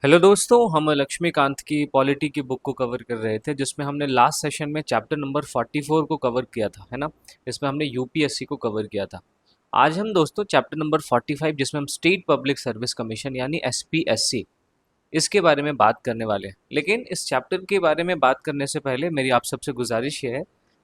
Hello दोस्तों, हम लक्ष्मीकांत की पॉलिटी की बुक को कवर कर रहे थे जिसमें हमने लास्ट सेशन में चैप्टर नंबर 44 को कवर किया था, है ना। इसमें हमने यूपीएससी को कवर किया था। आज हम दोस्तों चैप्टर नंबर 45 जिसमें हम स्टेट पब्लिक सर्विस कमीशन यानी एसपीएससी इसके बारे में बात करने वाले हैं। लेकिन इस चैप्टर के बारे में बात करने से पहले मेरी आप सबसे गुजारिश ये है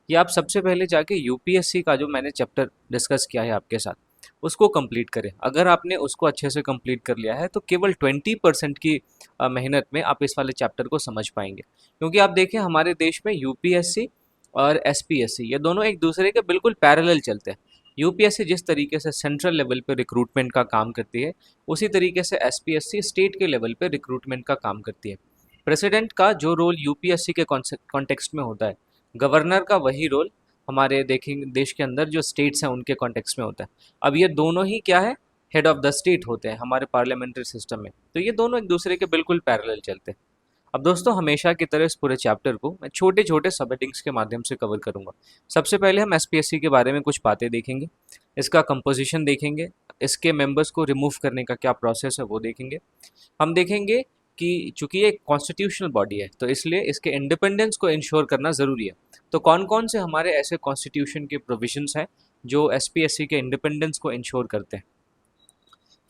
कि आप सबसे पहले जाके यूपीएससी का जो मैंने चैप्टर डिस्कस किया है आपके साथ उसको कंप्लीट करें। अगर आपने उसको अच्छे से कंप्लीट कर लिया है तो केवल 20% की मेहनत में आप इस वाले चैप्टर को समझ पाएंगे। क्योंकि आप देखें हमारे देश में यूपीएससी और एसपीएससी ये दोनों एक दूसरे के बिल्कुल पैरेलल चलते हैं। यूपीएससी जिस तरीके से सेंट्रल लेवल पे रिक्रूटमेंट का काम करती है, उसी तरीके से एसपीएससी स्टेट के लेवल पे रिक्रूटमेंट का काम करती है। प्रेसिडेंट का जो रोल यूपीएससी के कॉन्टेक्स्ट में होता है, गवर्नर का वही रोल हमारे देखेंगे देश के अंदर जो स्टेट्स हैं उनके कॉन्टेक्स्ट में होता है। अब ये दोनों ही क्या है, हेड ऑफ द स्टेट होते हैं हमारे पार्लियामेंट्री सिस्टम में, तो ये दोनों एक दूसरे के बिल्कुल पैरेलल चलते हैं। अब दोस्तों हमेशा की तरह इस पूरे चैप्टर को मैं छोटे छोटे सब हेडिंग्स के माध्यम से कवर करूंगा। सबसे पहले हम एसपीएससी के बारे में कुछ बातें देखेंगे, इसका कंपोजिशन देखेंगे, इसके मेंबर्स को रिमूव करने का क्या प्रोसेस है वो देखेंगे। हम देखेंगे कि चूंकि ये एक कॉन्स्टिट्यूशनल बॉडी है तो इसलिए इसके इंडिपेंडेंस को इंश्योर करना ज़रूरी है। तो कौन कौन से हमारे ऐसे कॉन्स्टिट्यूशन के प्रोविजंस हैं जो एसपीएससी के इंडिपेंडेंस को इंश्योर करते हैं।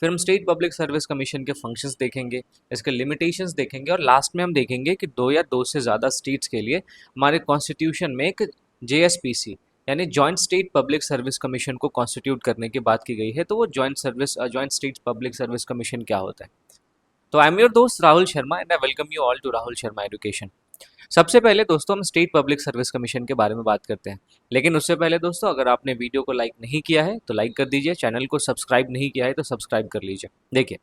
फिर हम स्टेट पब्लिक सर्विस कमीशन के फंक्शंस देखेंगे, इसके लिमिटेशंस देखेंगे और लास्ट में हम देखेंगे कि दो या दो से ज़्यादा स्टेट्स के लिए हमारे कॉन्स्टिट्यूशन में एक जेएसपीसी यानी joint state public service commission को कॉन्स्टिट्यूट करने की बात की गई है। तो वो joint state public service commission क्या होता है। तो आई एम योर दोस्त Rahul Sharma and I welcome you all to Rahul Sharma education. सबसे पहले दोस्तों हम स्टेट पब्लिक सर्विस कमीशन के बारे में बात करते हैं। लेकिन उससे पहले दोस्तों अगर आपने वीडियो को लाइक नहीं किया है तो लाइक कर दीजिए, चैनल को सब्सक्राइब नहीं किया है तो सब्सक्राइब कर लीजिए। देखिए,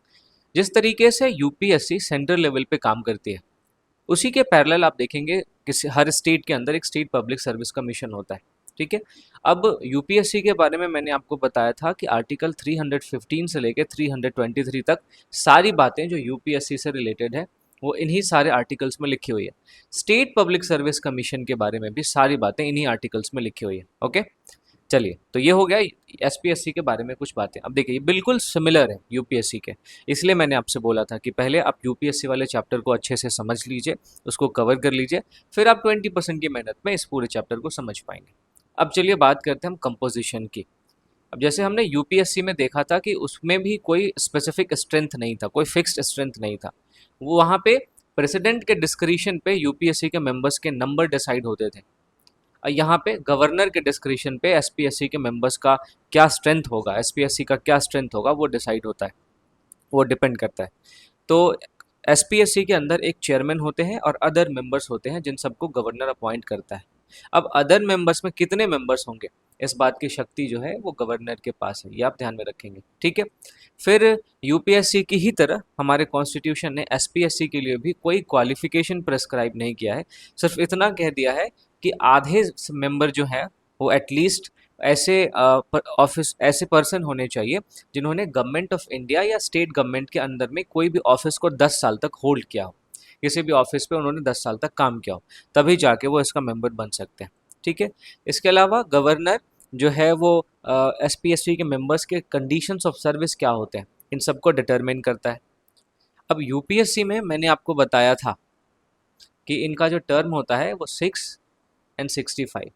जिस तरीके से यूपीएससी सेंट्रल लेवल पे काम करती है उसी के पैरेलल आप देखेंगे किसी हर स्टेट के अंदर एक स्टेट पब्लिक सर्विस कमीशन होता है। ठीक है। अब यूपीएससी के बारे में मैंने आपको बताया था कि आर्टिकल 315 से लेकर 323 तक सारी बातें जो यूपीएससी से रिलेटेड है वो इन्हीं सारे आर्टिकल्स में लिखी हुई है। स्टेट पब्लिक सर्विस कमीशन के बारे में भी सारी बातें इन्हीं आर्टिकल्स में लिखी हुई है। ओके, चलिए, तो ये हो गया एसपीएससी के बारे में कुछ बातें। अब देखिए ये बिल्कुल सिमिलर है यूपीएससी के, इसलिए मैंने आपसे बोला था कि पहले आप यूपीएससी वाले चैप्टर को अच्छे से समझ लीजिए, उसको कवर कर लीजिए, फिर आप 20% की मेहनत में इस पूरे चैप्टर को समझ पाएंगे। अब चलिए बात करते हैं हम कंपोजिशन की। अब जैसे हमने यूपीएससी में देखा था कि उसमें भी कोई स्पेसिफिक स्ट्रेंथ नहीं था, कोई फिक्स्ड स्ट्रेंथ नहीं था। वो वहाँ पे प्रेसिडेंट के डिस्क्रिशन पे यूपीएससी के मेंबर्स के नंबर डिसाइड होते थे। यहाँ पे गवर्नर के डिस्क्रिशन पे एसपीएससी के मेंबर्स का क्या स्ट्रेंथ होगा, एसपीएससी का क्या स्ट्रेंथ होगा वो डिसाइड होता है, वो डिपेंड करता है। तो एसपीएससी के अंदर एक चेयरमैन होते हैं और अदर मेंबर्स होते हैं जिन सबको गवर्नर अपॉइंट करता है। अब अदर मेंबर्स में कितने मेंबर्स होंगे इस बात की शक्ति जो है वो गवर्नर के पास है, ये आप ध्यान में रखेंगे। ठीक है। फिर यूपीएससी की ही तरह हमारे कॉन्स्टिट्यूशन ने एसपीएससी के लिए भी कोई क्वालिफिकेशन प्रेस्क्राइब नहीं किया है, सिर्फ इतना कह दिया है कि आधे मेंबर जो हैं वो एटलीस्ट ऐसे पर्सन होने चाहिए जिन्होंने गवर्नमेंट ऑफ इंडिया या स्टेट गवर्नमेंट के अंदर में कोई भी ऑफिस को 10 साल तक होल्ड किया हो, किसी भी ऑफिस पे उन्होंने 10 साल तक काम किया हो, तभी जाके वो इसका मेंबर बन सकते हैं। ठीक है। इसके अलावा गवर्नर जो है वो एसपीएससी के मेंबर्स के कंडीशंस ऑफ सर्विस क्या होते हैं इन सबको डिटरमिन करता है। अब यूपीएससी में मैंने आपको बताया था कि इनका जो टर्म होता है वो 6 and 65।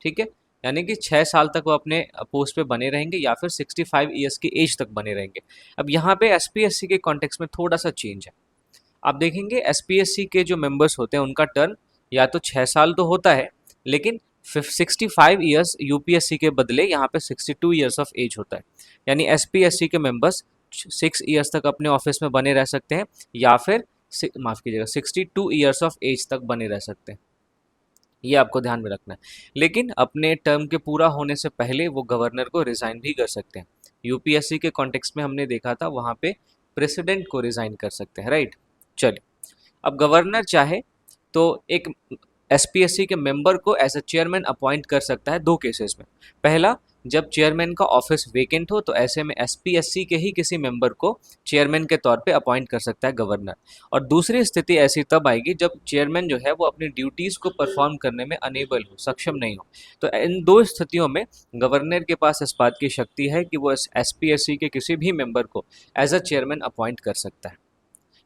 ठीक है। यानी कि 6 साल तक वो अपने पोस्ट पे बने रहेंगे या फिर 65 ईयर्स की एज तक बने रहेंगे। अब यहाँ पे एसपीएससी के कॉन्टेक्स्ट में थोड़ा सा चेंज है। आप देखेंगे एसपीएससी के जो मेंबर्स होते हैं उनका टर्म या तो 6 साल तो होता है, लेकिन 65 ईयर्स यूपीएससी के बदले यहाँ पे 62 ईयर्स ऑफ एज होता है। यानी एसपीएससी के मेंबर्स 6 ईयर्स तक अपने ऑफिस में बने रह सकते हैं या फिर माफ़ कीजिएगा 62 ईयर्स ऑफ एज तक बने रह सकते हैं। ये आपको ध्यान में रखना है। लेकिन अपने टर्म के पूरा होने से पहले वो गवर्नर को रिज़ाइन भी कर सकते हैं। यूपीएससी के कॉन्टेक्स्ट में हमने देखा था वहाँ पे प्रेसिडेंट को रिज़ाइन कर सकते हैं, राइट। चलिए, अब गवर्नर चाहे तो एक एसपीएससी के मेंबर को एज अ चेयरमैन अपॉइंट कर सकता है दो केसेस में। पहला, जब चेयरमैन का ऑफिस वेकेंट हो तो ऐसे में एसपीएससी के ही किसी मेंबर को चेयरमैन के तौर पे अपॉइंट कर सकता है गवर्नर। और दूसरी स्थिति ऐसी तब आएगी जब चेयरमैन जो है वो अपनी ड्यूटीज़ को परफॉर्म करने में अनेबल हो, सक्षम नहीं हो। तो इन दो स्थितियों में गवर्नर के पास इस बात की शक्ति है कि वो एसपीएससी के किसी भी मेंबर को एज अ चेयरमैन अपॉइंट कर सकता है।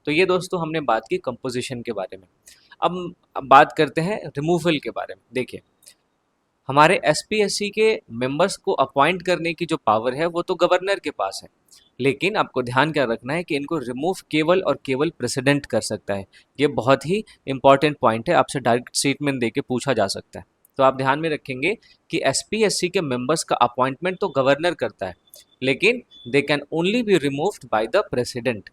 तो ये दोस्तों हमने बात की कंपोजिशन के बारे में। अब बात करते हैं रिमूवल के बारे में। देखिए, हमारे एसपीएससी के मेंबर्स को अपॉइंट करने की जो पावर है वो तो गवर्नर के पास है, लेकिन आपको ध्यान क्या रखना है कि इनको रिमूव केवल और केवल प्रेसिडेंट कर सकता है। ये बहुत ही इंपॉर्टेंट पॉइंट है, आपसे डायरेक्ट स्टेटमेंट देके पूछा जा सकता है। तो आप ध्यान में रखेंगे कि एसपीएससी के मेंबर्स का अपॉइंटमेंट तो गवर्नर करता है, लेकिन they can only be removed by the president.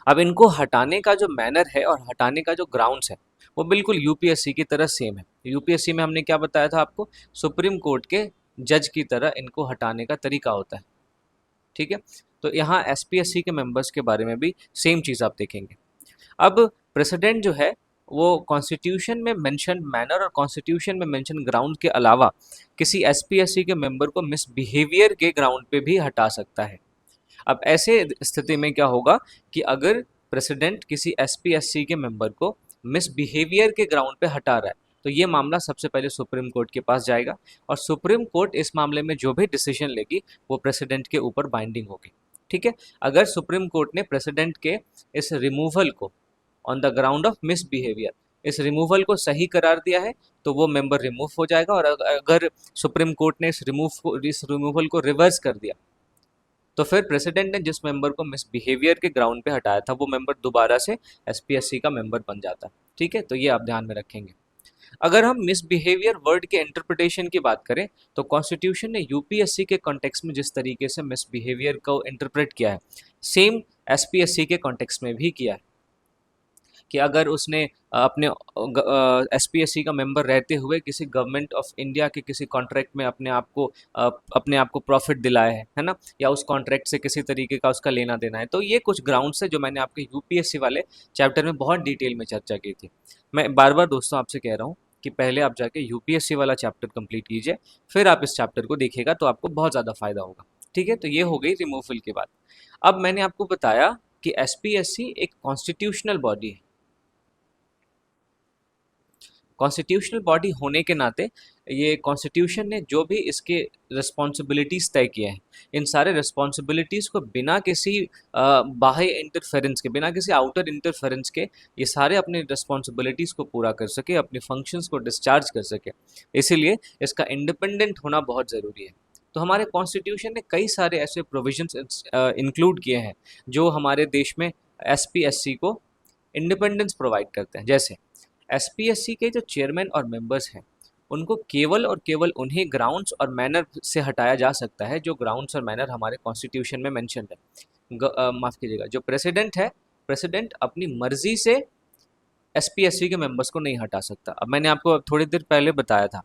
अब इनको हटाने का जो मैनर है और हटाने का जो ग्राउंड्स है वो बिल्कुल यूपीएससी की तरह सेम है। यूपीएससी में हमने क्या बताया था आपको, सुप्रीम कोर्ट के जज की तरह इनको हटाने का तरीका होता है। ठीक है, तो यहाँ एसपीएससी के मेंबर्स के बारे में भी सेम चीज़ आप देखेंगे। अब प्रेसिडेंट जो है वो कॉन्स्टिट्यूशन में मेंशन मैनर और कॉन्स्टिट्यूशन में मेंशन ग्राउंड के अलावा किसी एसपीएससी के मेंबर को मिसबिहेवियर के ग्राउंड पे भी हटा सकता है। अब ऐसे स्थिति में क्या होगा कि अगर प्रेसिडेंट किसी एसपीएससी के मेंबर को मिसबिहेवियर के ग्राउंड पे हटा रहा है तो ये मामला सबसे पहले सुप्रीम कोर्ट के पास जाएगा और सुप्रीम कोर्ट इस मामले में जो भी डिसीजन लेगी वो प्रेसिडेंट के ऊपर बाइंडिंग होगी। ठीक है, अगर सुप्रीम कोर्ट ने प्रेसिडेंट के इस रिमूवल को on the ground of misbehaviour, इस रिमूवल को सही करार दिया है तो वो मेंबर रिमूव हो जाएगा, और अगर सुप्रीम कोर्ट ने इस रिमूवल को रिवर्स कर दिया तो फिर प्रेसिडेंट ने जिस मेंबर को मिसबिहेवियर के ग्राउंड पे हटाया था वो मेंबर दोबारा से एसपीएससी का मेंबर बन जाता है। ठीक है, तो ये आप ध्यान में रखेंगे। अगर हम मिसबिहेवियर वर्ड के इंटरप्रिटेशन की बात करें तो कॉन्स्टिट्यूशन ने यूपीएससी के कॉन्टेक्स्ट में जिस तरीके से मिसबिहेवियर को इंटरप्रेट किया है, सेम एसपीएससी के कॉन्टेक्स्ट में भी किया है कि अगर उसने अपने एसपीएससी का मेंबर रहते हुए किसी गवर्नमेंट ऑफ इंडिया के किसी कॉन्ट्रैक्ट में अपने आप को प्रॉफिट दिलाया है ना, या उस कॉन्ट्रैक्ट से किसी तरीके का उसका लेना देना है, तो ये कुछ ग्राउंड्स है जो मैंने आपके यूपीएससी वाले चैप्टर में बहुत डिटेल में चर्चा की थी। मैं बार बार दोस्तों आपसे कह रहा हूँ कि पहले आप जाके यूपीएससी वाला चैप्टर कंप्लीट कीजिए, फिर आप इस चैप्टर को देखिएगा तो आपको बहुत ज़्यादा फायदा होगा। ठीक है, तो ये हो गई रिमूवल की बात। अब मैंने आपको बताया कि एसपीएससी एक कॉन्स्टिट्यूशनल बॉडी है। कॉन्स्टिट्यूशनल बॉडी होने के नाते ये कॉन्स्टिट्यूशन ने जो भी इसके रिस्पॉन्सिबिलिटीज़ तय किए हैं, इन सारे रिस्पॉन्सिबिलिटीज़ को बिना किसी बाह्य इंटरफेरेंस के, बिना किसी आउटर इंटरफेरेंस के ये सारे अपनी रिस्पॉन्सिबिलिटीज़ को पूरा कर सके, अपने फंक्शंस को डिस्चार्ज कर सके। इसीलिए इसका इंडिपेंडेंट होना बहुत ज़रूरी है। तो हमारे कॉन्स्टिट्यूशन ने कई सारे ऐसे प्रोविजंस इंक्लूड किए हैं जो हमारे देश में एसपीएससी को इंडिपेंडेंस प्रोवाइड करते हैं। जैसे एसपीएससी के जो चेयरमैन और मेंबर्स हैं उनको केवल और केवल उन्हीं ग्राउंड्स और मैनर से हटाया जा सकता है जो ग्राउंड्स और मैनर हमारे कॉन्स्टिट्यूशन में मेंशन है। माफ़ कीजिएगा, जो प्रेसिडेंट है, प्रेसिडेंट अपनी मर्जी से एसपीएससी के मेंबर्स को नहीं हटा सकता। अब मैंने आपको थोड़ी देर पहले बताया था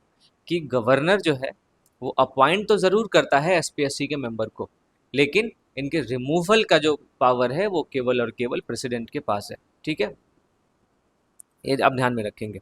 कि गवर्नर जो है वो अपॉइंट तो ज़रूर करता है एसपीएससी के मेंबर को, लेकिन इनके रिमूवल का जो पावर है वो केवल और केवल प्रेसिडेंट के पास है। ठीक है, ये आप ध्यान में रखेंगे।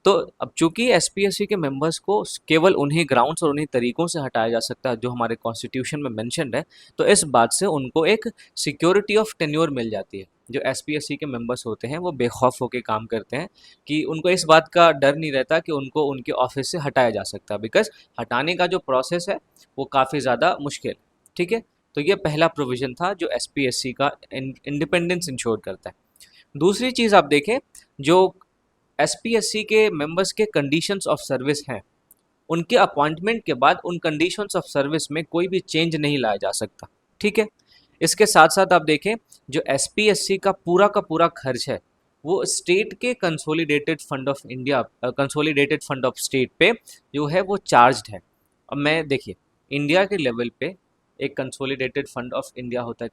तो अब चूंकि एसपीएससी के मेंबर्स को केवल उन्हीं ग्राउंड्स और उन्हीं तरीकों से हटाया जा सकता है जो हमारे कॉन्स्टिट्यूशन में मेंशन्ड है, तो इस बात से उनको एक सिक्योरिटी ऑफ टेन्योर मिल जाती है। जो एसपीएससी के मेंबर्स होते हैं वो बेखौफ होकर काम करते हैं कि उनको इस बात का डर नहीं रहता कि उनको उनके ऑफिस से हटाया जा सकता है, बिकॉज हटाने का जो प्रोसेस है वो काफ़ी ज़्यादा मुश्किल। ठीक है, तो ये पहला प्रोविज़न था जो एसपीएससी का इंडिपेंडेंस इंश्योर करता है। दूसरी चीज़ आप देखें, जो एसपीएससी के मेंबर्स के कंडीशंस ऑफ सर्विस हैं, उनके अपॉइंटमेंट के बाद उन कंडीशंस ऑफ सर्विस में कोई भी चेंज नहीं लाया जा सकता। ठीक है, इसके साथ साथ आप देखें जो एसपीएससी का पूरा खर्च है वो स्टेट के consolidated fund of India, consolidated fund of state पे जो है वो चार्ज्ड है। अब मैं देखिए, इंडिया के लेवल पे एक कंसोलिडेटेड फंड ऑफ इंडिया होता है,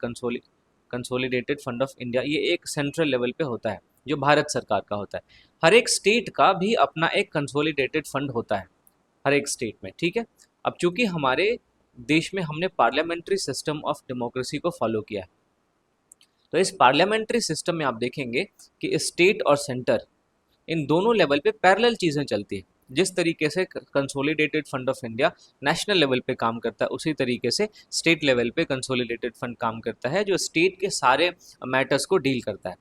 कंसोलिडेटेड फंड ऑफ इंडिया, ये एक सेंट्रल लेवल पे होता है जो भारत सरकार का होता है। हर एक स्टेट का भी अपना एक कंसोलिडेटेड फंड होता है हर एक स्टेट में। ठीक है, अब चूंकि हमारे देश में हमने पार्लियामेंट्री सिस्टम ऑफ डेमोक्रेसी को फॉलो किया है, तो इस पार्लियामेंट्री सिस्टम में आप देखेंगे कि स्टेट और सेंटर इन दोनों लेवल पे पैरेलल चीज़ें चलती है। जिस तरीके से consolidated fund of India national level पे काम करता है, उसी तरीके से स्टेट लेवल पे कंसोलिडेटेड फंड काम करता है जो स्टेट के सारे मैटर्स को डील करता है।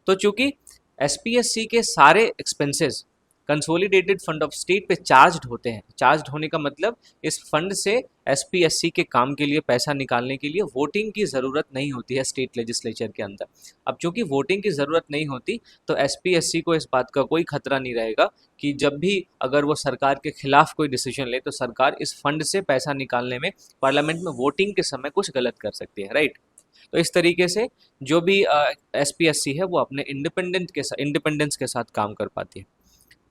तो चूंकि एसपीएससी के सारे expenses consolidated fund of state पे चार्ज्ड होते हैं। चार्ज्ड होने का मतलब इस फंड से एसपीएससी के काम के लिए पैसा निकालने के लिए वोटिंग की ज़रूरत नहीं होती है स्टेट लेजिस्लेचर के अंदर। अब चूंकि वोटिंग की ज़रूरत नहीं होती तो एसपीएससी को इस बात का कोई खतरा नहीं रहेगा कि जब भी अगर वो सरकार के खिलाफ कोई डिसीजन ले तो सरकार इस फंड से पैसा निकालने में पार्लियामेंट में वोटिंग के समय कुछ गलत कर सकती है, राइट। तो इस तरीके से जो भी एसपीएससी है वो अपने इंडिपेंडेंस के साथ काम कर पाती है।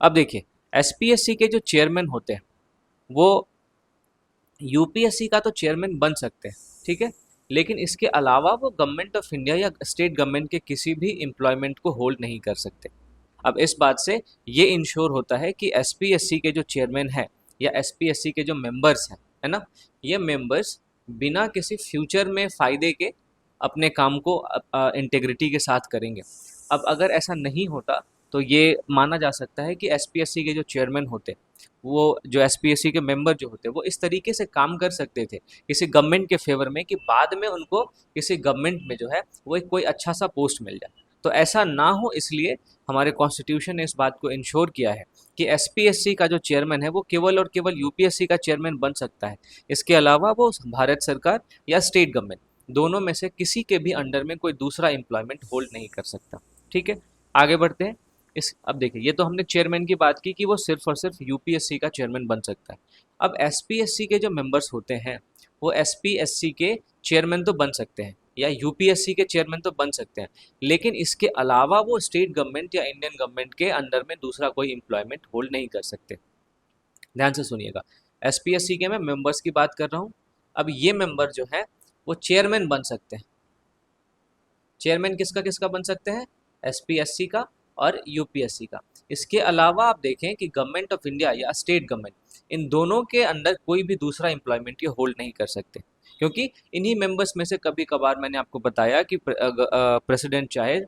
अब देखिए, एसपीएससी के जो चेयरमैन होते हैं वो यूपीएससी का तो चेयरमैन बन सकते हैं, ठीक है, लेकिन इसके अलावा वो गवर्नमेंट ऑफ इंडिया या स्टेट गवर्नमेंट के किसी भी एम्प्लॉयमेंट को होल्ड नहीं कर सकते। अब इस बात से ये इंश्योर होता है कि एसपीएससी के जो चेयरमैन है या एसपीएससी के जो मेंबर्स हैं, है ना, ये मेंबर्स बिना किसी फ्यूचर में फ़ायदे के अपने काम को इंटेग्रिटी के साथ करेंगे। अब अगर ऐसा नहीं होता तो ये माना जा सकता है कि एसपीएससी के जो चेयरमैन होते वो जो एसपीएससी के मेंबर जो होते वो इस तरीके से काम कर सकते थे किसी गवर्नमेंट के फेवर में कि बाद में उनको किसी गवर्नमेंट में जो है वो एक कोई अच्छा सा पोस्ट मिल जाए। तो ऐसा ना हो इसलिए हमारे कॉन्स्टिट्यूशन ने इस बात को इंश्योर किया है कि एसपीएससी का जो चेयरमैन है वो केवल और केवल यूपीएससी का चेयरमैन बन सकता है। इसके अलावा वो भारत सरकार या स्टेट गवर्नमेंट दोनों में से किसी के भी अंडर में कोई दूसरा एम्प्लॉयमेंट होल्ड नहीं कर सकता, ठीक है। आगे बढ़ते हैं। अब देखिए, ये तो हमने चेयरमैन की बात की कि वो सिर्फ और सिर्फ यूपीएससी का चेयरमैन बन सकता है। अब एसपीएससी के जो मेंबर्स होते हैं वो एसपीएससी के चेयरमैन तो बन सकते हैं या यूपीएससी के चेयरमैन तो बन सकते हैं, लेकिन इसके अलावा वो स्टेट गवर्नमेंट या इंडियन गवर्नमेंट के अंडर में दूसरा कोई एम्प्लॉयमेंट होल्ड नहीं कर सकते। ध्यान से सुनिएगा, एसपीएससी के मैं मेंबर्स की बात कर रहा हूँ। अब ये मेंबर जो है वो चेयरमैन बन सकते हैं। चेयरमैन किसका किसका बन सकते हैं? एसपीएससी का और यूपीएससी का। इसके अलावा आप देखें कि गवर्नमेंट ऑफ इंडिया या स्टेट गवर्नमेंट, इन दोनों के अंदर कोई भी दूसरा एम्प्लॉयमेंट ये होल्ड नहीं कर सकते, क्योंकि इन्हीं मेंबर्स में से कभी कभार मैंने आपको बताया कि प्रेसिडेंट चाहे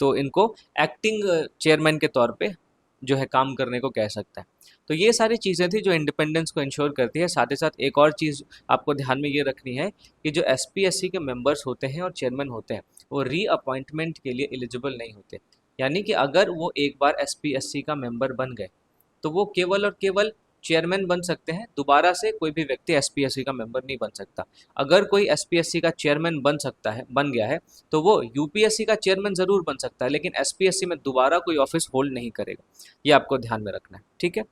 तो इनको एक्टिंग चेयरमैन के तौर पे जो है काम करने को कह सकता है। तो ये सारी चीज़ें थी जो इंडिपेंडेंस को इंश्योर करती है। साथ ही साथ एक और चीज़ आपको ध्यान में ये रखनी है कि जो एसपीएससी के मेंबर्स होते हैं और चेयरमैन होते हैं वो रीअपॉइंटमेंट के लिए एलिजिबल नहीं होते। यानी कि अगर वो एक बार एसपीएससी का मेंबर बन गए तो वो केवल और केवल चेयरमैन बन सकते हैं, दोबारा से कोई भी व्यक्ति एसपीएससी का मेंबर नहीं बन सकता। अगर कोई एसपीएससी का चेयरमैन बन गया है तो वो यूपीएससी का चेयरमैन ज़रूर बन सकता है, लेकिन एसपीएससी में दोबारा कोई ऑफिस होल्ड नहीं करेगा। ये आपको ध्यान में रखना है, ठीक है।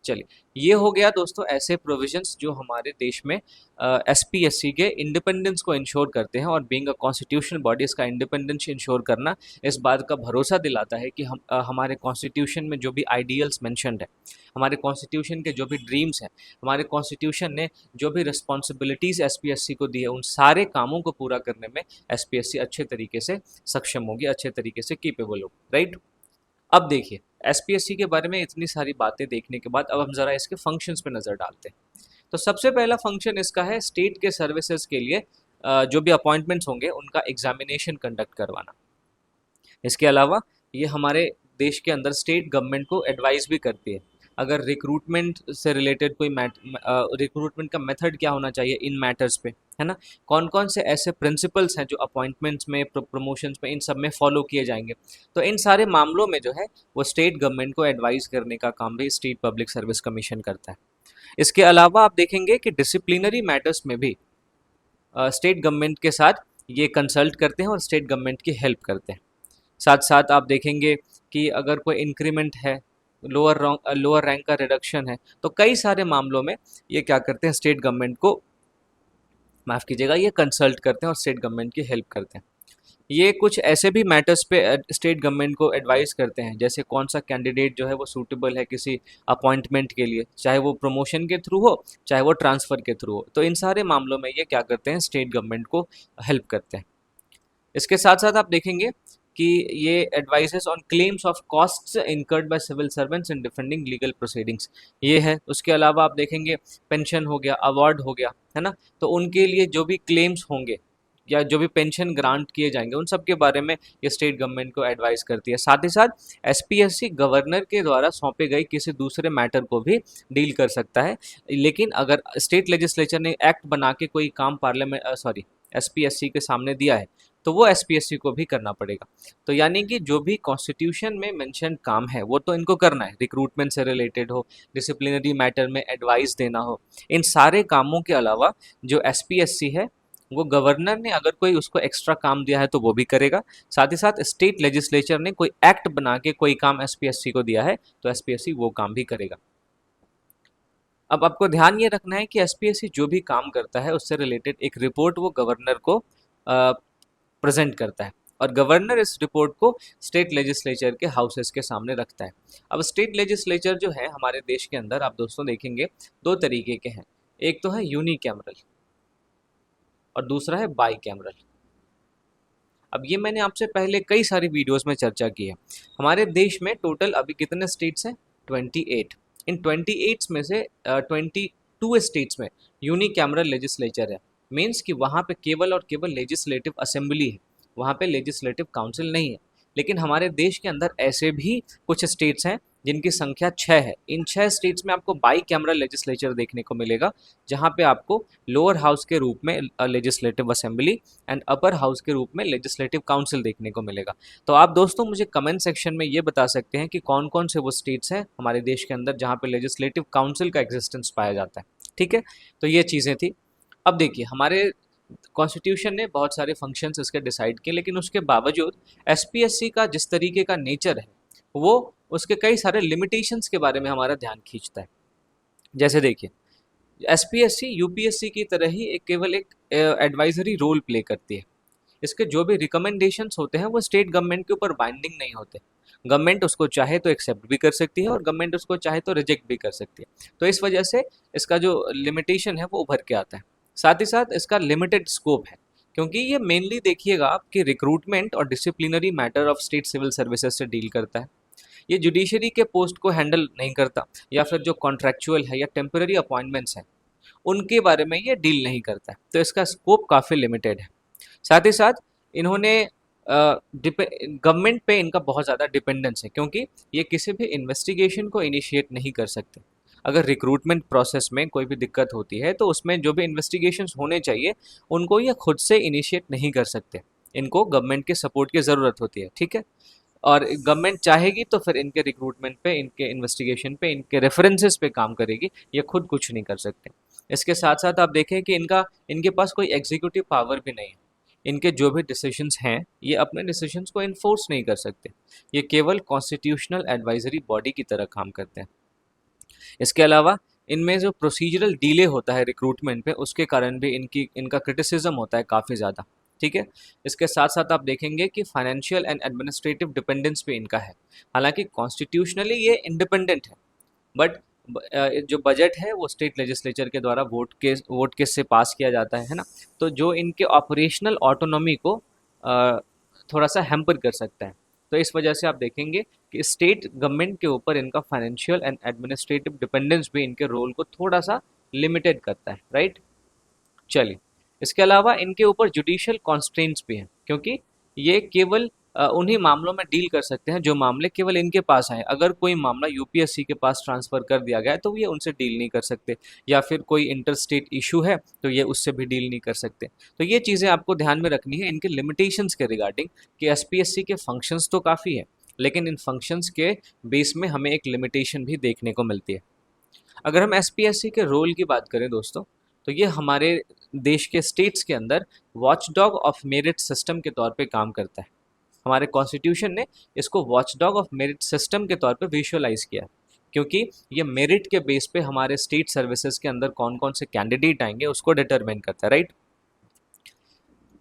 चलिए, ये हो गया दोस्तों ऐसे प्रोविजंस जो हमारे देश में एसपीएससी के इंडिपेंडेंस को इंश्योर करते हैं। और बीइंग अ कॉन्स्टिट्यूशनल बॉडी इसका इंडिपेंडेंस इंश्योर करना इस बात का भरोसा दिलाता है कि हमारे कॉन्स्टिट्यूशन में जो भी आइडियल्स मेंशन्ड है, हमारे कॉन्स्टिट्यूशन के जो भी ड्रीम्स हैं, हमारे कॉन्स्टिट्यूशन ने जो भी रिस्पॉन्सिबिलिटीज़ एसपीएससी को दी है, उन सारे कामों को पूरा करने में एसपीएससी अच्छे तरीके से सक्षम होगी, अच्छे तरीके से केपेबल होगी, राइट। अब देखिए, एसपीएससी के बारे में इतनी सारी बातें देखने के बाद अब हम ज़रा इसके फंक्शंस पे नज़र डालते हैं। तो सबसे पहला फंक्शन इसका है स्टेट के सर्विसेज के लिए जो भी अपॉइंटमेंट्स होंगे उनका एग्जामिनेशन कंडक्ट करवाना। इसके अलावा ये हमारे देश के अंदर स्टेट गवर्नमेंट को एडवाइस भी करती है अगर रिक्रूटमेंट से रिलेटेड कोई रिक्रूटमेंट का मेथड क्या होना चाहिए इन मैटर्स पे, है ना, कौन कौन से ऐसे प्रिंसिपल्स हैं जो अपॉइंटमेंट्स में, प्रमोशंस में, इन सब में फॉलो किए जाएंगे। तो इन सारे मामलों में जो है वो स्टेट गवर्नमेंट को एडवाइस करने का काम भी स्टेट पब्लिक सर्विस कमीशन करता है। इसके अलावा आप देखेंगे कि डिसिप्लिनरी मैटर्स में भी स्टेट गवर्नमेंट के साथ ये कंसल्ट करते हैं और स्टेट गवर्नमेंट की हेल्प करते हैं। साथ साथ आप देखेंगे कि अगर कोई इंक्रीमेंट है, लोअर रैंक का रिडक्शन है, तो कई सारे मामलों में ये क्या करते हैं, स्टेट गवर्नमेंट को, माफ़ कीजिएगा, ये कंसल्ट करते हैं और स्टेट गवर्नमेंट की हेल्प करते हैं। ये कुछ ऐसे भी मैटर्स पे स्टेट गवर्नमेंट को एडवाइस करते हैं जैसे कौन सा कैंडिडेट जो है वो सूटेबल है किसी अपॉइंटमेंट के लिए, चाहे वो प्रमोशन के थ्रू हो चाहे वो ट्रांसफ़र के थ्रू हो। तो इन सारे मामलों में ये क्या करते हैं, स्टेट गवर्नमेंट को हेल्प करते हैं। इसके साथ साथ आप देखेंगे कि ये advices on claims of costs incurred by civil servants in defending legal proceedings, ये है। उसके अलावा आप देखेंगे पेंशन हो गया, अवार्ड हो गया, है ना, तो उनके लिए जो भी क्लेम्स होंगे या जो भी पेंशन ग्रांट किए जाएंगे उन सब के बारे में ये स्टेट गवर्नमेंट को एडवाइस करती है। साथ ही साथ एसपीएससी गवर्नर के द्वारा सौंपे गए किसी दूसरे मैटर को भी डील कर सकता है, लेकिन अगर स्टेट लेजिस्लेचर ने एक्ट बना के कोई काम पार्लियामेंट एसपीएससी के सामने दिया है तो वो एसपीएससी को भी करना पड़ेगा। तो यानी कि जो भी कॉन्स्टिट्यूशन में मेंशन काम है वो तो इनको करना है, रिक्रूटमेंट से रिलेटेड हो, डिसिप्लिनरी मैटर में एडवाइस देना हो, इन सारे कामों के अलावा जो एसपीएससी है वो गवर्नर ने अगर कोई उसको एक्स्ट्रा काम दिया है तो वो भी करेगा। साथ ही साथ स्टेट लेजिस्लेचर ने कोई एक्ट बना के कोई काम एसपीएससी को दिया है तो एसपीएससी वो काम भी करेगा। अब आपको ध्यान ये रखना है कि एसपीएससी जो भी काम करता है उससे रिलेटेड एक रिपोर्ट वो गवर्नर को प्रेजेंट करता है, और गवर्नर इस रिपोर्ट को स्टेट लेजिस्लेचर के हाउसेस के सामने रखता है। अब स्टेट लेजिस्लेचर जो है हमारे देश के अंदर आप दोस्तों देखेंगे दो तरीके के हैं, एक तो है यूनिकैमरल और दूसरा है बाई कैमरल। अब ये मैंने आपसे पहले कई सारी वीडियोस में चर्चा की है। हमारे देश में टोटल अभी कितने स्टेट्स हैं? 28। इन 28 में से 22 स्टेट्स में यूनिकैमरल लेजिस्लेचर है। मीन्स कि वहाँ पे केवल और केवल लेजिस्लेटिव असेंबली है, वहाँ पे लेजिस्लेटिव काउंसिल नहीं है। लेकिन हमारे देश के अंदर ऐसे भी कुछ स्टेट्स हैं जिनकी संख्या 6 है। इन 6 स्टेट्स में आपको बाई कैमरल लेजिस्लेचर देखने को मिलेगा, जहाँ पे आपको लोअर हाउस के रूप में legislative assembly and upper house के रूप में लेजिस्लेटिव काउंसिल देखने को मिलेगा। तो आप दोस्तों मुझे कमेंट सेक्शन में ये बता सकते हैं कि कौन कौन से वो स्टेट्स हैं हमारे देश के अंदर जहाँ पे लेजिस्लेटिव काउंसिल का एग्जिस्टेंस पाया जाता है। ठीक है, तो ये चीज़ें थी। अब देखिए हमारे कॉन्स्टिट्यूशन ने बहुत सारे फंक्शंस इसके डिसाइड किए, लेकिन उसके बावजूद एसपीएससी का जिस तरीके का नेचर है वो उसके कई सारे लिमिटेशंस के बारे में हमारा ध्यान खींचता है। जैसे देखिए एसपीएससी यूपीएससी की तरह ही केवल एक एडवाइजरी रोल प्ले करती है। इसके जो भी रिकमेंडेशंस होते हैं वो स्टेट गवर्नमेंट के ऊपर बाइंडिंग नहीं होते। गवर्नमेंट उसको चाहे तो एक्सेप्ट भी कर सकती है और गवर्नमेंट उसको चाहे तो रिजेक्ट भी कर सकती है। तो इस वजह से इसका जो लिमिटेशन है वो उभर के आता है। साथ ही साथ इसका लिमिटेड स्कोप है, क्योंकि ये मेनली देखिएगा आपकी रिक्रूटमेंट और disciplinary matter of state civil services से डील करता है। ये जुडिशरी के पोस्ट को हैंडल नहीं करता, या फिर जो कॉन्ट्रैक्चुअल है या टेम्पररी अपॉइंटमेंट्स हैं उनके बारे में ये डील नहीं करता है। तो इसका स्कोप काफ़ी लिमिटेड है। साथ ही साथ इन्होंने गवर्नमेंट पे इनका बहुत ज़्यादा डिपेंडेंस है, क्योंकि ये किसी भी इन्वेस्टिगेशन को इनिशिएट नहीं कर सकते। अगर रिक्रूटमेंट प्रोसेस में कोई भी दिक्कत होती है तो उसमें जो भी इन्वेस्टिगेशंस होने चाहिए उनको ये खुद से इनिशिएट नहीं कर सकते, इनको गवर्नमेंट के सपोर्ट की ज़रूरत होती है। ठीक है, और गवर्नमेंट चाहेगी तो फिर इनके रिक्रूटमेंट पे, इनके इन्वेस्टिगेशन पे, इनके रेफरेंसेस पे काम करेगी, ये खुद कुछ नहीं कर सकते। इसके साथ साथ आप देखें कि इनके पास कोई एग्जीक्यूटिव पावर भी नहीं है। इनके जो भी डिसीजंस हैं ये अपने डिसीजंस को इन्फोर्स नहीं कर सकते, ये केवल कॉन्स्टिट्यूशनल एडवाइजरी बॉडी की तरह काम करते हैं। इसके अलावा इनमें जो प्रोसीजरल डिले होता है रिक्रूटमेंट पे उसके कारण भी इनका क्रिटिसिज्म होता है काफ़ी ज़्यादा। ठीक है, इसके साथ साथ आप देखेंगे कि फाइनेंशियल एंड एडमिनिस्ट्रेटिव डिपेंडेंस भी इनका है। हालांकि कॉन्स्टिट्यूशनली ये इंडिपेंडेंट है, बट जो बजट है वो स्टेट लेजिस्लेचर के द्वारा वोट केस से पास किया जाता है ना, तो जो इनके ऑपरेशनल ऑटोनॉमी को थोड़ा सा हैम्पर कर सकता है। तो इस वजह से आप देखेंगे कि स्टेट गवर्नमेंट के ऊपर इनका फाइनेंशियल एंड एडमिनिस्ट्रेटिव डिपेंडेंस भी इनके रोल को थोड़ा सा लिमिटेड करता है। राइट, चलिए इसके अलावा इनके ऊपर जुडिशियल कॉन्स्ट्रेंट्स भी हैं, क्योंकि ये केवल उन्हीं मामलों में डील कर सकते हैं जो मामले केवल इनके पास आए। अगर कोई मामला यूपीएससी के पास ट्रांसफ़र कर दिया गया है तो ये उनसे डील नहीं कर सकते, या फिर कोई इंटर स्टेट इशू है तो ये उससे भी डील नहीं कर सकते। तो ये चीज़ें आपको ध्यान में रखनी है इनके लिमिटेशंस के रिगार्डिंग, कि एसपीएससी के फंक्शंस तो काफ़ी है लेकिन इन फंक्शंस के बेस में हमें एक लिमिटेशन भी देखने को मिलती है। अगर हम एसपीएससी के रोल की बात करें दोस्तों, तो ये हमारे देश के स्टेट्स के अंदर वॉचडॉग ऑफ मेरिट सिस्टम के तौर पे काम करता है। हमारे कॉन्स्टिट्यूशन ने इसको वॉचडॉग ऑफ मेरिट सिस्टम के तौर पे विजुअलाइज किया, क्योंकि ये मेरिट के बेस पे हमारे स्टेट सर्विसेज के अंदर कौन कौन से कैंडिडेट आएंगे उसको डिटरमाइन करता है। राइट,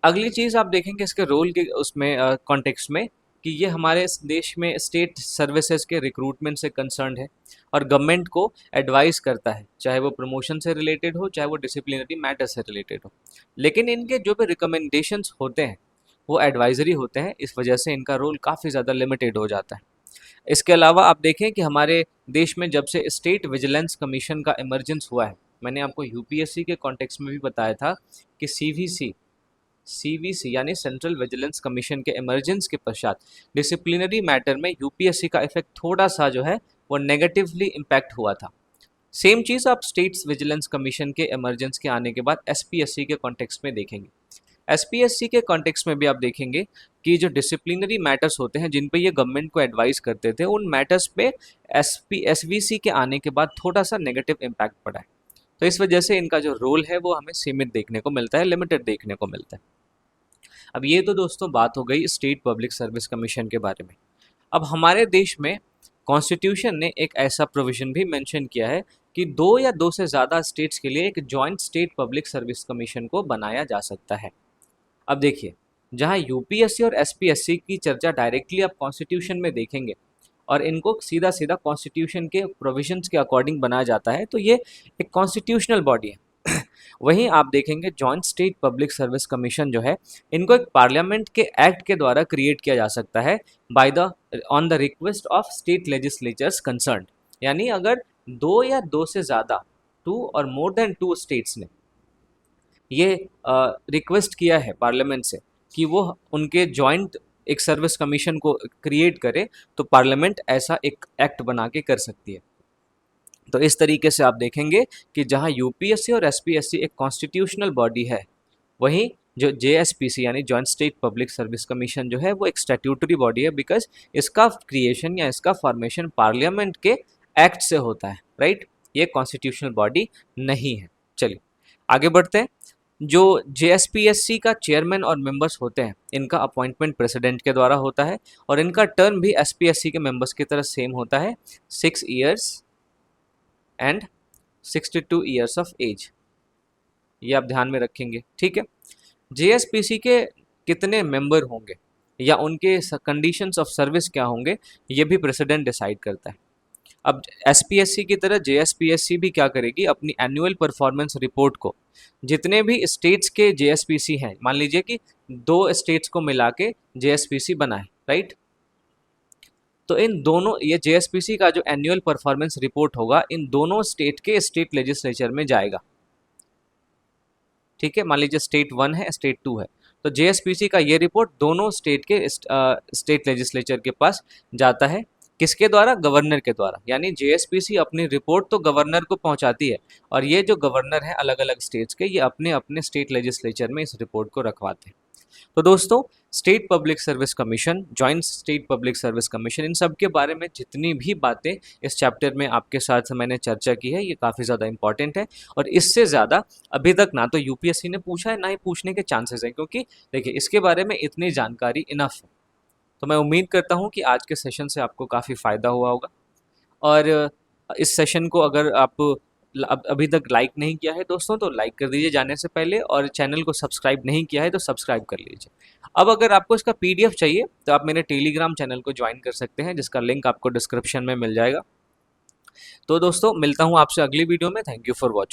अगली चीज़ आप देखेंगे इसके रोल के उसमें कॉन्टेक्स्ट में कि ये हमारे देश में स्टेट सर्विसेज के रिक्रूटमेंट से कंसर्न्ड है और गवर्नमेंट को एडवाइस करता है, चाहे वो प्रमोशन से रिलेटेड हो चाहे वो डिसिप्लिनरी मैटर से रिलेटेड हो। लेकिन इनके जो भी रिकमेंडेशंस होते हैं वो एडवाइजरी होते हैं, इस वजह से इनका रोल काफ़ी ज़्यादा लिमिटेड हो जाता है। इसके अलावा आप देखें कि हमारे देश में जब से स्टेट विजिलेंस कमीशन का इमरजेंस हुआ है, मैंने आपको यूपीएससी के कॉन्टेक्स्ट में भी बताया था कि सीवीसी यानी सेंट्रल विजिलेंस कमीशन के इमरजेंस के पश्चात डिसिप्लिनरी मैटर में यूपीएससी का इफेक्ट थोड़ा सा जो है वो नेगेटिवली इम्पैक्ट हुआ था। सेम चीज़ आप स्टेट्स विजिलेंस कमीशन के इमरजेंस के आने के बाद एसपीएससी के कॉन्टेक्स्ट में देखेंगे। एसपीएससी के कॉन्टेक्स्ट में भी आप देखेंगे कि जो डिसिप्लिनरी मैटर्स होते हैं जिन पे ये गवर्नमेंट को एडवाइस करते थे, उन मैटर्स पे एसवीसी के आने के बाद थोड़ा सा नेगेटिव इम्पैक्ट पड़ा है। तो इस वजह से इनका जो रोल है वो हमें सीमित देखने को मिलता है, लिमिटेड देखने को मिलता है। अब ये तो दोस्तों बात हो गई स्टेट पब्लिक सर्विस कमीशन के बारे में। अब हमारे देश में कॉन्स्टिट्यूशन ने एक ऐसा प्रोविजन भी मेंशन किया है कि 2 या 2 से ज़्यादा स्टेट्स के लिए एक joint state public service commission को बनाया जा सकता है। अब देखिए, जहां यूपीएससी और एसपीएससी की चर्चा डायरेक्टली आप कॉन्स्टिट्यूशन में देखेंगे और इनको सीधा सीधा कॉन्स्टिट्यूशन के प्रोविजंस के अकॉर्डिंग बनाया जाता है, तो ये एक कॉन्स्टिट्यूशनल बॉडी है। वहीं आप देखेंगे joint state public service commission जो है, इनको एक पार्लियामेंट के एक्ट के द्वारा क्रिएट किया जा सकता है by the on the request of state legislatures concerned. यानी अगर 2 या 2 से ज़्यादा, 2 और मोर देन 2 स्टेट्स ने ये रिक्वेस्ट किया है पार्लियामेंट से कि वो उनके जॉइंट एक सर्विस कमीशन को क्रिएट करे, तो पार्लियामेंट ऐसा एक एक्ट बना के कर सकती है। तो इस तरीके से आप देखेंगे कि जहां यूपीएससी और एसपीएससी एक कॉन्स्टिट्यूशनल बॉडी है, वहीं जो जेएसपीसी यानी joint state public service commission जो है वो एक स्टैट्यूटरी बॉडी है, बिकॉज इसका क्रिएशन या इसका फॉर्मेशन पार्लियामेंट के एक्ट से होता है, राइट। ये कॉन्स्टिट्यूशनल बॉडी नहीं है। चलिए आगे बढ़ते हैं। जो जेएसपीएससी का चेयरमैन और मेंबर्स होते हैं, इनका अपॉइंटमेंट प्रेसिडेंट के द्वारा होता है और इनका टर्म भी एसपीएससी के मेंबर्स की तरह सेम होता है, 6 years and 62 years of age. ये आप ध्यान में रखेंगे, ठीक है। जेएसपीसी के कितने मेंबर होंगे या उनके कंडीशंस ऑफ सर्विस क्या होंगे, ये भी प्रेसिडेंट डिसाइड करता है। अब एसपीएससी की तरह जेएसपीएससी भी क्या करेगी, अपनी एनुअल परफॉर्मेंस रिपोर्ट को जितने भी स्टेट्स के जेएसपीसी हैं, मान लीजिए कि 2 स्टेट्स को मिला के जेएसपीसी बना है, राइट। तो इन दोनों, ये जेएसपीसी का जो एनुअल परफॉर्मेंस रिपोर्ट होगा इन दोनों स्टेट के स्टेट लेजिस्लेचर में जाएगा, ठीक है। मान लीजिए स्टेट 1 है, स्टेट 2 है, तो जेएसपीसी का ये रिपोर्ट दोनों स्टेट के स्टेट लेजिस्लेचर के पास जाता है। किसके द्वारा? गवर्नर के द्वारा। यानी जेएसपीसी अपनी रिपोर्ट तो गवर्नर को पहुंचाती है और ये जो गवर्नर है अलग अलग स्टेट्स के, ये अपने अपने स्टेट लेजिस्लेचर में इस रिपोर्ट को रखवाते हैं। तो दोस्तों, state public service commission, joint state public service commission, इन सब के बारे में जितनी भी बातें इस चैप्टर में आपके साथ मैंने चर्चा की है, ये काफ़ी ज़्यादा इंपॉर्टेंट है और इससे ज़्यादा अभी तक ना तो यूपीएससी ने पूछा है, ना ही पूछने के चांसेस हैं, क्योंकि देखिए इसके बारे में इतनी जानकारी इनफ है। तो मैं उम्मीद करता हूँ कि आज के सेशन से आपको काफ़ी फ़ायदा हुआ होगा और इस सेशन को अगर आप अभी तक लाइक नहीं किया है दोस्तों, तो लाइक कर दीजिए जाने से पहले, और चैनल को सब्सक्राइब नहीं किया है तो सब्सक्राइब कर लीजिए। अब अगर आपको इसका पीडीएफ चाहिए तो आप मेरे टेलीग्राम चैनल को ज्वाइन कर सकते हैं, जिसका लिंक आपको डिस्क्रिप्शन में मिल जाएगा। तो दोस्तों, मिलता हूँ आपसे अगली वीडियो में। Thank you for watching.